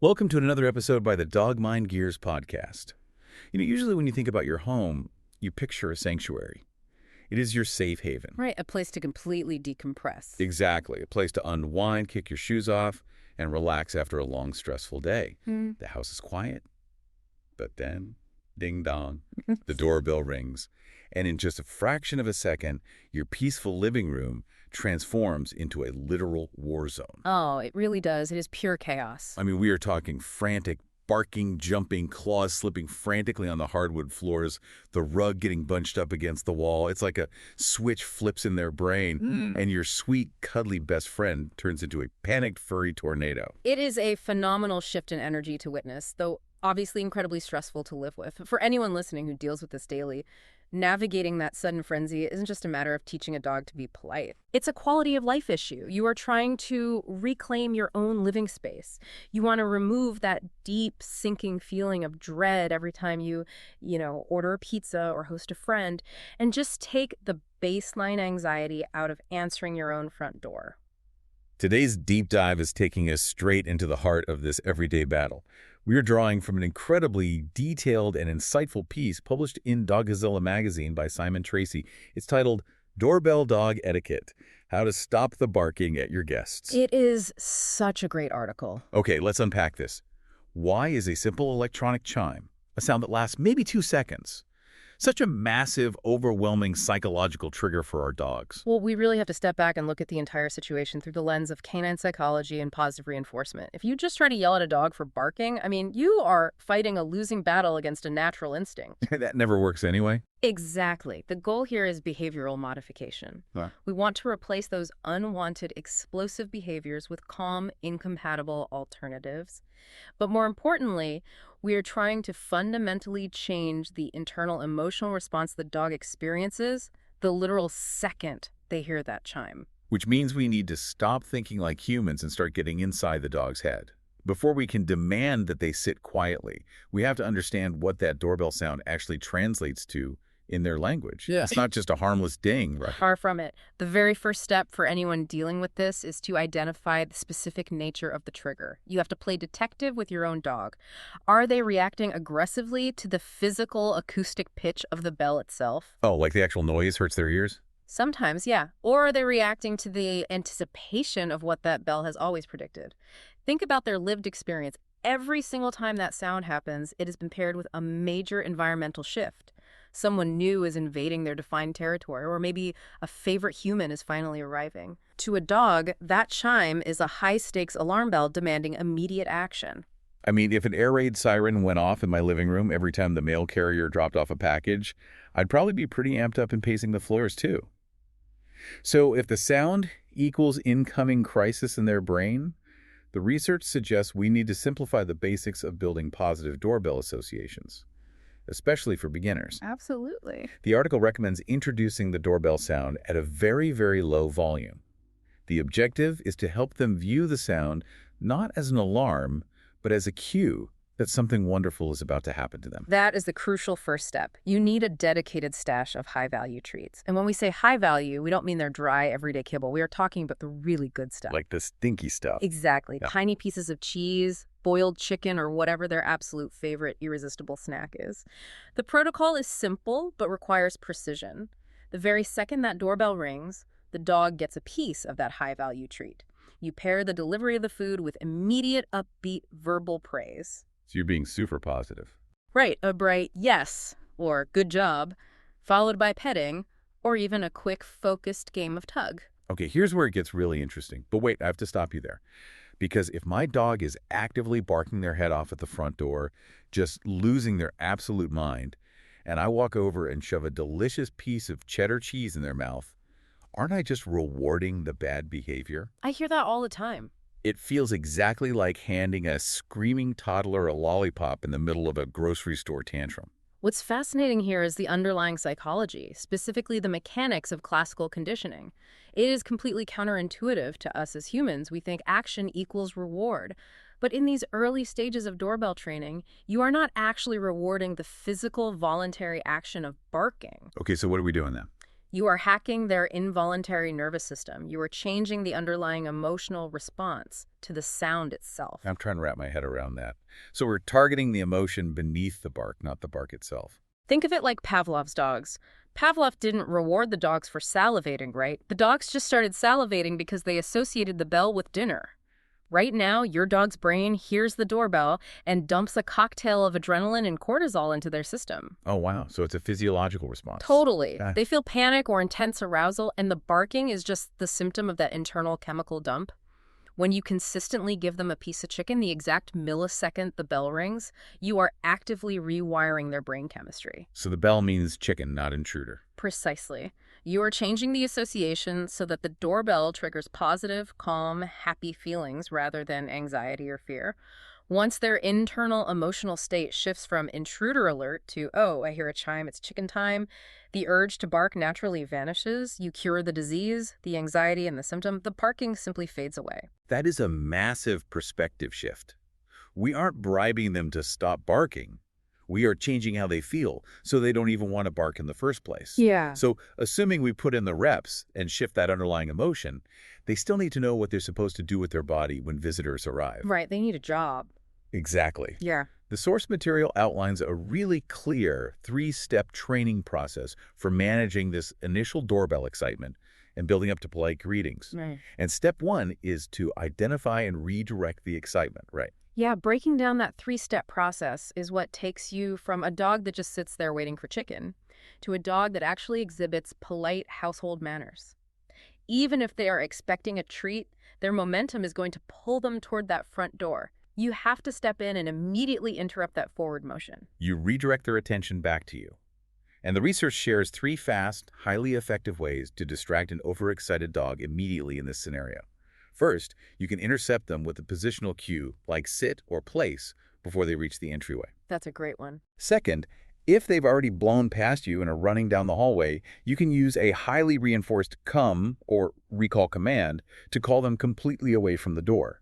Welcome to another episode by the Dog Mind Gears podcast. Usually when you think about your home, you picture a sanctuary. It is your safe haven. Right, a place to completely decompress. Exactly, a place to unwind, kick your shoes off, and relax after a long, stressful day. The house is quiet, but then, ding dong, the doorbell rings, and in just a fraction of a second, your peaceful living room transforms into a literal war zone. Oh, it really does. It is pure chaos. I mean, we are talking frantic, barking, jumping, claws slipping frantically on the hardwood floors, the rug getting bunched up against the wall. It's like a switch flips in their brain, and your sweet, cuddly best friend turns into a panicked, furry tornado. It is a phenomenal shift in energy to witness, though obviously incredibly stressful to live with. For anyone listening who deals with this daily, navigating that sudden frenzy isn't just a matter of teaching a dog to be polite. It's a quality of life issue. You are trying to reclaim your own living space. You want to remove that deep, sinking feeling of dread every time you order a pizza or host a friend, and just take the baseline anxiety out of answering your own front door. Today's deep dive is taking us straight into the heart of this everyday battle. We are drawing from an incredibly detailed and insightful piece published in Dogzilla magazine by Simon Tracy. It's titled Doorbell Dog Etiquette: How to Stop the Barking at Your Guests. It is such a great article. Okay, let's unpack this. Why is a simple electronic chime, a sound that lasts maybe 2 seconds, such a massive, overwhelming psychological trigger for our dogs? Well, we really have to step back and look at the entire situation through the lens of canine psychology and positive reinforcement. If you just try to yell at a dog for barking, you are fighting a losing battle against a natural instinct. That never works anyway. Exactly. The goal here is behavioral modification. We want to replace those unwanted, explosive behaviors with calm, incompatible alternatives. But more importantly, we are trying to fundamentally change the internal emotional response the dog experiences the literal second they hear that chime. Which means we need to stop thinking like humans and start getting inside the dog's head. Before we can demand that they sit quietly, we have to understand what that doorbell sound actually translates to in their language. Yeah. It's not just a harmless ding, right? Far from it. The very first step for anyone dealing with this is to identify the specific nature of the trigger. You have to play detective with your own dog. Are they reacting aggressively to the physical acoustic pitch of the bell itself? Oh, like the actual noise hurts their ears? Sometimes, yeah. Or are they reacting to the anticipation of what that bell has always predicted? Think about their lived experience. Every single time that sound happens, it has been paired with a major environmental shift. Someone new is invading their defined territory, or maybe a favorite human is finally arriving. To a dog, that chime is a high-stakes alarm bell demanding immediate action. If an air raid siren went off in my living room every time the mail carrier dropped off a package, I'd probably be pretty amped up and pacing the floors too. So if the sound equals incoming crisis in their brain, the research suggests we need to simplify the basics of building positive doorbell associations, especially for beginners. Absolutely. The article recommends introducing the doorbell sound at a very, very low volume. The objective is to help them view the sound not as an alarm, but as a cue that something wonderful is about to happen to them. That is the crucial first step. You need a dedicated stash of high-value treats. And when we say high value, we don't mean their dry, everyday kibble. We are talking about the really good stuff. Like the stinky stuff. Exactly. Yeah. Tiny pieces of cheese, boiled chicken, or whatever their absolute favorite irresistible snack is. The protocol is simple, but requires precision. The very second that doorbell rings, the dog gets a piece of that high-value treat. You pair the delivery of the food with immediate, upbeat verbal praise. So you're being super positive. Right, a bright yes, or good job, followed by petting, or even a quick, focused game of tug. Okay, here's where it gets really interesting. But wait, I have to stop you there. Because if my dog is actively barking their head off at the front door, just losing their absolute mind, and I walk over and shove a delicious piece of cheddar cheese in their mouth, aren't I just rewarding the bad behavior? I hear that all the time. It feels exactly like handing a screaming toddler a lollipop in the middle of a grocery store tantrum. What's fascinating here is the underlying psychology, specifically the mechanics of classical conditioning. It is completely counterintuitive to us as humans. We think action equals reward. But in these early stages of doorbell training, you are not actually rewarding the physical, voluntary action of barking. Okay, so what are we doing then? You are hacking their involuntary nervous system. You are changing the underlying emotional response to the sound itself. I'm trying to wrap my head around that. So we're targeting the emotion beneath the bark, not the bark itself. Think of it like Pavlov's dogs. Pavlov didn't reward the dogs for salivating, right? The dogs just started salivating because they associated the bell with dinner. Right now, your dog's brain hears the doorbell and dumps a cocktail of adrenaline and cortisol into their system. Oh, wow. So it's a physiological response. Totally. Ah, They feel panic or intense arousal, and the barking is just the symptom of that internal chemical dump. When you consistently give them a piece of chicken the exact millisecond the bell rings, you are actively rewiring their brain chemistry. so the bell means chicken, not intruder. Precisely. You are changing the association so that the doorbell triggers positive, calm, happy feelings rather than anxiety or fear. Once their internal emotional state shifts from intruder alert to, oh, I hear a chime, it's chicken time, the urge to bark naturally vanishes. You cure the disease, the anxiety, and the symptom. The barking simply fades away. That is a massive perspective shift. We aren't bribing them to stop barking. We are changing how they feel, so they don't even want to bark in the first place. Yeah. So assuming we put in the reps and shift that underlying emotion, they still need to know what they're supposed to do with their body when visitors arrive. Right, they need a job. Exactly. Yeah. The source material outlines a really clear three-step training process for managing this initial doorbell excitement and building up to polite greetings. Right. And step one is to identify and redirect the excitement, right? Yeah, breaking down that three-step process is what takes you from a dog that just sits there waiting for chicken to a dog that actually exhibits polite household manners. Even if they are expecting a treat, their momentum is going to pull them toward that front door. You have to step in and immediately interrupt that forward motion. You redirect their attention back to you. And the research shares 3 fast, highly effective ways to distract an overexcited dog immediately in this scenario. First, you can intercept them with a positional cue like sit or place before they reach the entryway. That's a great one. Second, if they've already blown past you and are running down the hallway, you can use a highly reinforced come or recall command to call them completely away from the door.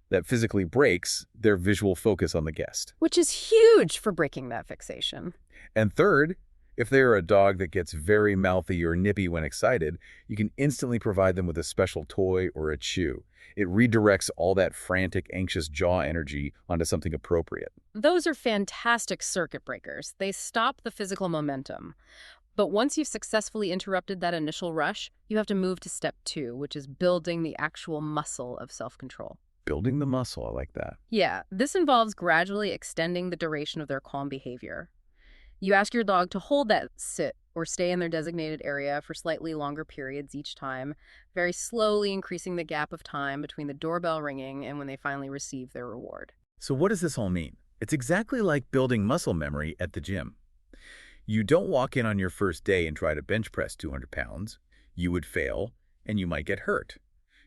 That physically breaks their visual focus on the guest. Which is huge for breaking that fixation. And third, if they are a dog that gets very mouthy or nippy when excited, you can instantly provide them with a special toy or a chew. It redirects all that frantic, anxious jaw energy onto something appropriate. Those are fantastic circuit breakers. They stop the physical momentum. But once you've successfully interrupted that initial rush, you have to move to step 2, which is building the actual muscle of self-control. Building the muscle, I like that. Yeah, this involves gradually extending the duration of their calm behavior. You ask your dog to hold that sit or stay in their designated area for slightly longer periods each time, very slowly increasing the gap of time between the doorbell ringing and when they finally receive their reward. So what does this all mean? It's exactly like building muscle memory at the gym. You don't walk in on your first day and try to bench press 200 pounds. You would fail, and you might get hurt.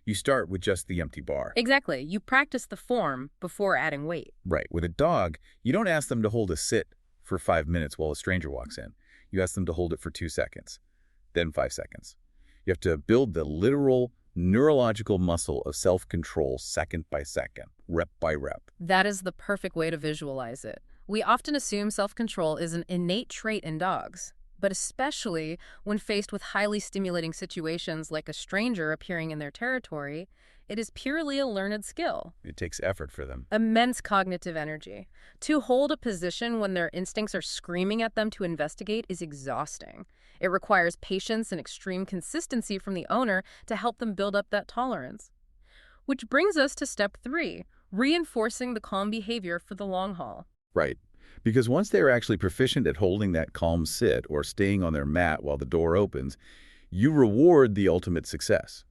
You start with just the empty bar. Exactly. You practice the form before adding weight. Right. With a dog, you don't ask them to hold a sit for 5 minutes while a stranger walks in. You ask them to hold it for 2 seconds, then 5 seconds. You have to build the literal neurological muscle of self-control second by second, rep by rep. That is the perfect way to visualize it. We often assume self-control is an innate trait in dogs, but especially when faced with highly stimulating situations like a stranger appearing in their territory, it is purely a learned skill. It takes effort for them. Immense cognitive energy. To hold a position when their instincts are screaming at them to investigate is exhausting. It requires patience and extreme consistency from the owner to help them build up that tolerance. Which brings us to step 3, reinforcing the calm behavior for the long haul. Right. Because once they are actually proficient at holding that calm sit or staying on their mat while the door opens, you reward the ultimate success.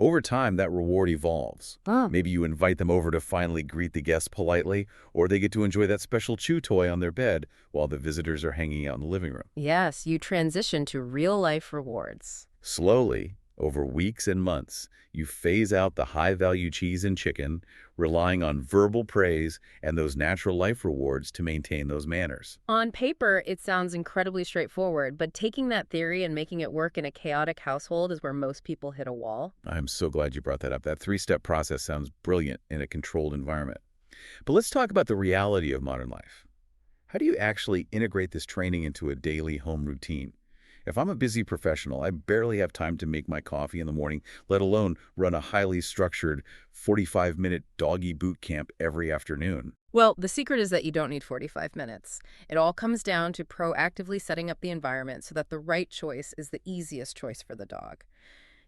Over time, that reward evolves. Maybe you invite them over to finally greet the guests politely, or they get to enjoy that special chew toy on their bed while the visitors are hanging out in the living room. Yes, you transition to real-life rewards. Slowly, over weeks and months, you phase out the high-value cheese and chicken, relying on verbal praise and those natural life rewards to maintain those manners. On paper, it sounds incredibly straightforward, but taking that theory and making it work in a chaotic household is where most people hit a wall. I'm so glad you brought that up. That 3-step process sounds brilliant in a controlled environment. But let's talk about the reality of modern life. How do you actually integrate this training into a daily home routine? If I'm a busy professional, I barely have time to make my coffee in the morning, let alone run a highly structured 45-minute doggy boot camp every afternoon. Well, the secret is that you don't need 45 minutes. It all comes down to proactively setting up the environment so that the right choice is the easiest choice for the dog.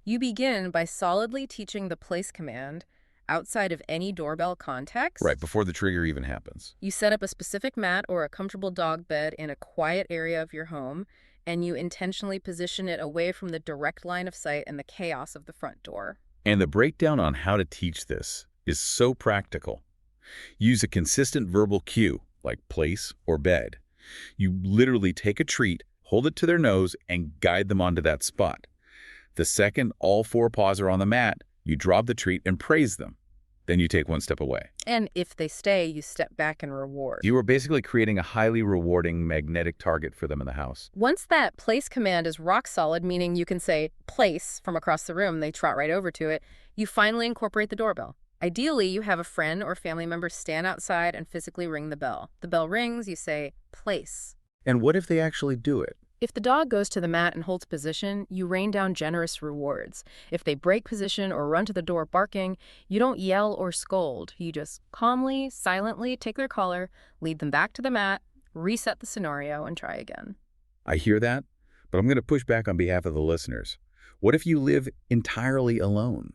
You begin by solidly teaching the place command outside of any doorbell Right, context. before the trigger even happens. You set up a specific mat or a comfortable dog bed in a quiet area of your home, and you intentionally position it away from the direct line of sight and the chaos of the front door. And the breakdown on how to teach this is so practical. Use a consistent verbal cue, like place or bed. You literally take a treat, hold it to their nose, and guide them onto that spot. The second all four paws are on the mat, you drop the treat and praise them. Then you take one step away. And if they stay, you step back and reward. You are basically creating a highly rewarding magnetic target for them in the house. Once that place command is rock solid, meaning you can say place from across the room, they trot right over to it, you finally incorporate the doorbell. Ideally, you have a friend or family member stand outside and physically ring the bell. The bell rings, you say, place. And what if they actually do it? If the dog goes to the mat and holds position, you rain down generous rewards. If they break position or run to the door barking, you don't yell or scold. You just calmly, silently take their collar, lead them back to the mat, reset the scenario, and try again. I hear that, but I'm going to push back on behalf of the listeners. What if you live entirely alone?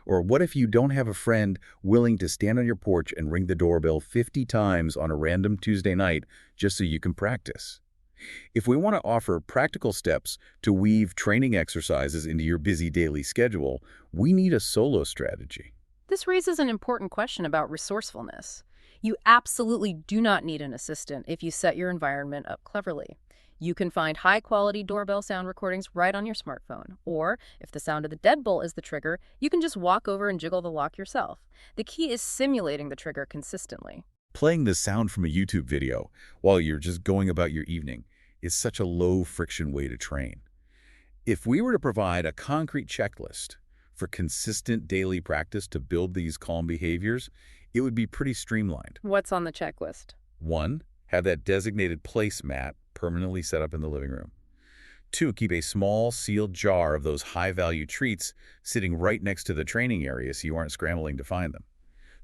Or what if you don't have a friend willing to stand on your porch and ring the doorbell 50 times on a random Tuesday night just so you can practice? If we want to offer practical steps to weave training exercises into your busy daily schedule, we need a solo strategy. This raises an important question about resourcefulness. You absolutely do not need an assistant if you set your environment up cleverly. You can find high-quality doorbell sound recordings right on your smartphone. Or, if the sound of the deadbolt is the trigger, you can just walk over and jiggle the lock yourself. The key is simulating the trigger consistently. Playing the sound from a YouTube video while you're just going about your evening is such a low-friction way to train. If we were to provide a concrete checklist for consistent daily practice to build these calm behaviors, it would be pretty streamlined. What's on the checklist? 1. Have that designated place mat permanently set up in the living room. 2. Keep a small sealed jar of those high-value treats sitting right next to the training area so you aren't scrambling to find them.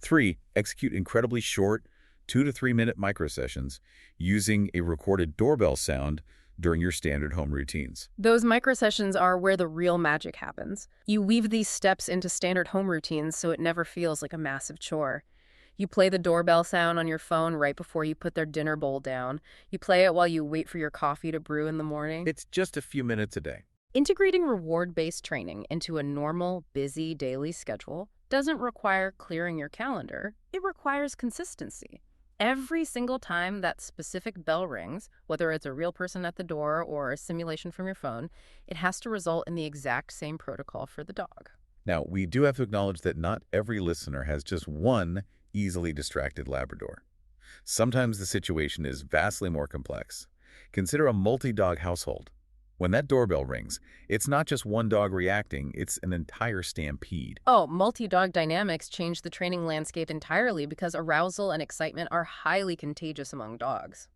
3. Execute incredibly short, 2 to 3 minute microsessions using a recorded doorbell sound during your standard home routines. Those microsessions are where the real magic happens. You weave these steps into standard home routines so it never feels like a massive chore. You play the doorbell sound on your phone right before you put their dinner bowl down. You play it while you wait for your coffee to brew in the morning. It's just a few minutes a day. Integrating reward-based training into a normal, busy daily schedule doesn't require clearing your calendar. It requires consistency. Every single time that specific bell rings, whether it's a real person at the door or a simulation from your phone, it has to result in the exact same protocol for the dog. Now, we do have to acknowledge that not every listener has just one easily distracted Labrador. Sometimes the situation is vastly more complex. Consider a multi-dog household. When that doorbell rings, it's not just one dog reacting, it's an entire stampede. Oh, multi-dog dynamics change the training landscape entirely because arousal and excitement are highly contagious among dogs.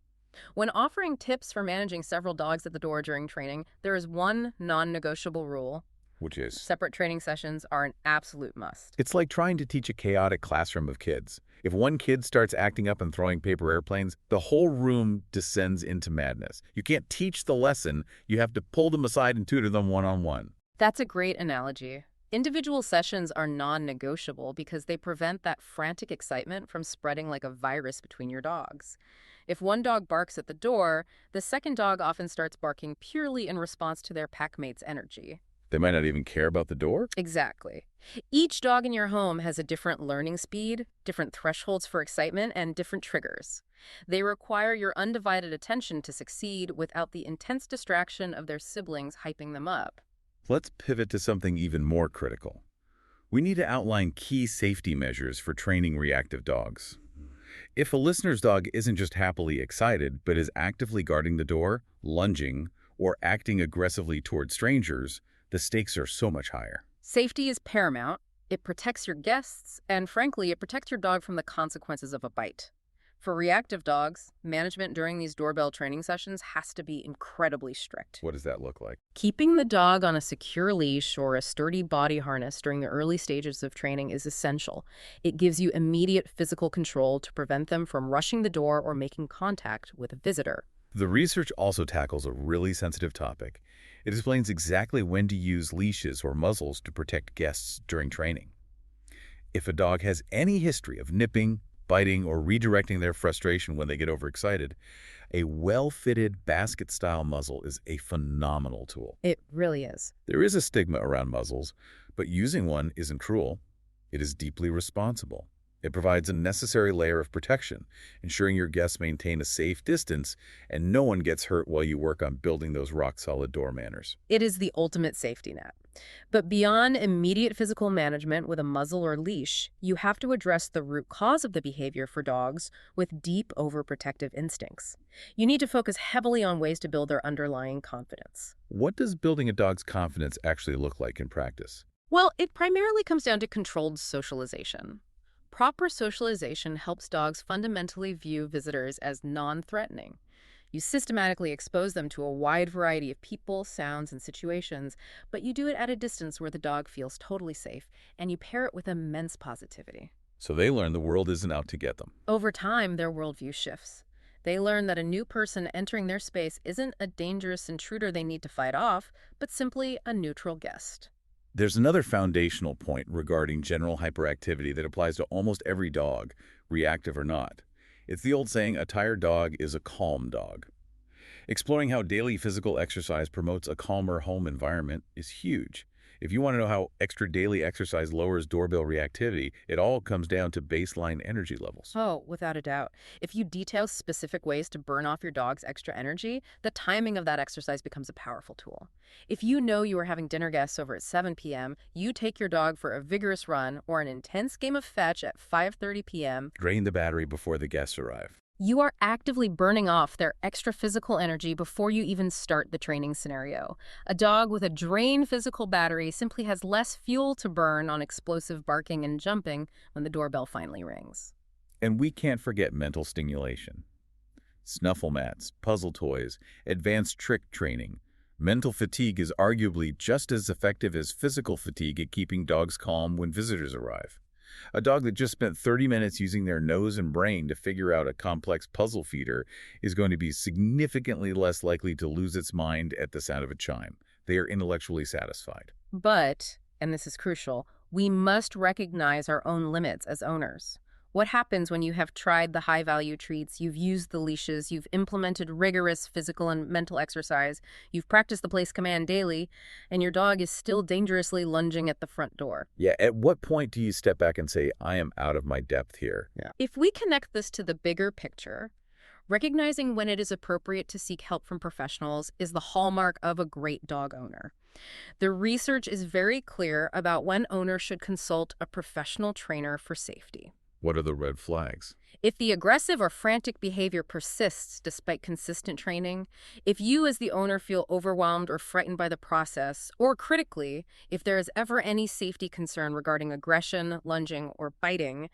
When offering tips for managing several dogs at the door during training, there is one non-negotiable rule. Which is? Separate training sessions are an absolute must. It's like trying to teach a chaotic classroom of kids. If one kid starts acting up and throwing paper airplanes, the whole room descends into madness. You can't teach the lesson. You have to pull them aside and tutor them one-on-one. That's a great analogy. Individual sessions are non-negotiable because they prevent that frantic excitement from spreading like a virus between your dogs. If one dog barks at the door, the second dog often starts barking purely in response to their packmate's energy. They might not even care about the door? Exactly. Each dog in your home has a different learning speed, different thresholds for excitement, and different triggers. They require your undivided attention to succeed without the intense distraction of their siblings hyping them up. Let's pivot to something even more critical. We need to outline key safety measures for training reactive dogs. If a listener's dog isn't just happily excited, but is actively guarding the door, lunging, or acting aggressively toward strangers, the stakes are so much higher. Safety is paramount. It protects your guests, and frankly, it protects your dog from the consequences of a bite. For reactive dogs, management during these doorbell training sessions has to be incredibly strict. What does that look like? Keeping the dog on a secure leash or a sturdy body harness during the early stages of training is essential. It gives you immediate physical control to prevent them from rushing the door or making contact with a visitor. The research also tackles a really sensitive topic. It explains exactly when to use leashes or muzzles to protect guests during training. If a dog has any history of nipping, biting, or redirecting their frustration when they get overexcited, a well-fitted basket-style muzzle is a phenomenal tool. It really is. There is a stigma around muzzles, but using one isn't cruel. It is deeply responsible. It provides a necessary layer of protection, ensuring your guests maintain a safe distance and no one gets hurt while you work on building those rock-solid door manners. It is the ultimate safety net. But beyond immediate physical management with a muzzle or leash, you have to address the root cause of the behavior for dogs with deep overprotective instincts. You need to focus heavily on ways to build their underlying confidence. What does building a dog's confidence actually look like in practice? Well, it primarily comes down to controlled socialization. Proper socialization helps dogs fundamentally view visitors as non-threatening. You systematically expose them to a wide variety of people, sounds, and situations, but you do it at a distance where the dog feels totally safe, and you pair it with immense positivity. So they learn the world isn't out to get them. Over time, their worldview shifts. They learn that a new person entering their space isn't a dangerous intruder they need to fight off, but simply a neutral guest. There's another foundational point regarding general hyperactivity that applies to almost every dog, reactive or not. It's the old saying, a tired dog is a calm dog. Exploring how daily physical exercise promotes a calmer home environment is huge. If you want to know how extra daily exercise lowers doorbell reactivity, it all comes down to baseline energy levels. Oh, without a doubt. If you detail specific ways to burn off your dog's extra energy, the timing of that exercise becomes a powerful tool. If you know you are having dinner guests over at 7 p.m., you take your dog for a vigorous run or an intense game of fetch at 5:30 p.m. Drain the battery before the guests arrive. You are actively burning off their extra physical energy before you even start the training scenario. A dog with a drained physical battery simply has less fuel to burn on explosive barking and jumping when the doorbell finally rings. And we can't forget mental stimulation. Snuffle mats, puzzle toys, advanced trick training. Mental fatigue is arguably just as effective as physical fatigue at keeping dogs calm when visitors arrive. A dog that just spent 30 minutes using their nose and brain to figure out a complex puzzle feeder is going to be significantly less likely to lose its mind at the sound of a chime. They are intellectually satisfied. But, and this is crucial, we must recognize our own limits as owners. What happens when you have tried the high-value treats, you've used the leashes, you've implemented rigorous physical and mental exercise, you've practiced the place command daily, and your dog is still dangerously lunging at the front door? Yeah, at what point do you step back and say, I am out of my depth here? Yeah. If we connect this to the bigger picture, recognizing when it is appropriate to seek help from professionals is the hallmark of a great dog owner. The research is very clear about when owners should consult a professional trainer for safety. What are the red flags? If the aggressive or frantic behavior persists despite consistent training, if you as the owner feel overwhelmed or frightened by the process, or critically, if there is ever any safety concern regarding aggression, lunging, or biting,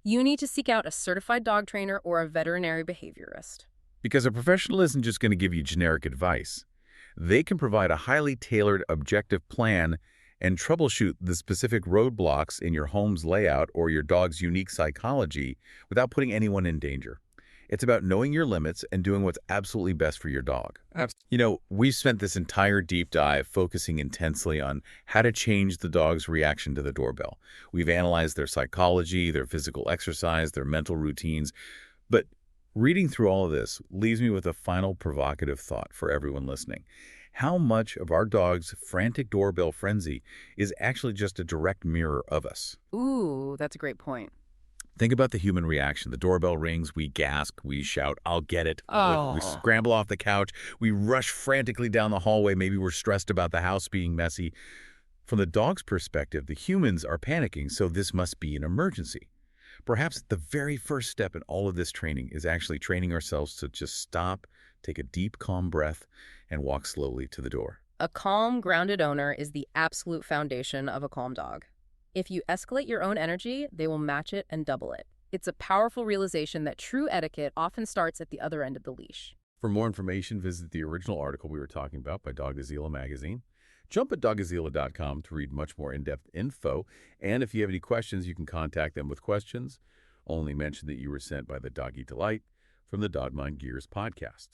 you need to seek out a certified dog trainer or a veterinary behaviorist. Because a professional isn't just going to give you generic advice. They can provide a highly tailored, objective plan and troubleshoot the specific roadblocks in your home's layout or your dog's unique psychology without putting anyone in danger. It's about knowing your limits and doing what's absolutely best for your dog. You know, we've spent this entire deep dive focusing intensely on how to change the dog's reaction to the doorbell. We've analyzed their psychology, their physical exercise, their mental routines. But reading through all of this leaves me with a final provocative thought for everyone listening. How much of our dog's frantic doorbell frenzy is actually just a direct mirror of us? Ooh, that's a great point. Think about the human reaction. The doorbell rings, we gasp, we shout, I'll get it. Oh. We scramble off the couch, we rush frantically down the hallway. Maybe we're stressed about the house being messy. From the dog's perspective, the humans are panicking, so this must be an emergency. Perhaps the very first step in all of this training is actually training ourselves to just stop, take a deep, calm breath, and walk slowly to the door. A calm, grounded owner is the absolute foundation of a calm dog. If you escalate your own energy, they will match it and double it. It's a powerful realization that true etiquette often starts at the other end of the leash. For more information, visit the original article we were talking about by Dogzilla magazine. Jump at dogzilla.com to read much more in-depth info. And if you have any questions, you can contact them with questions. Only mention that you were sent by the Doggy Delight from the Dog Mind Gears podcast.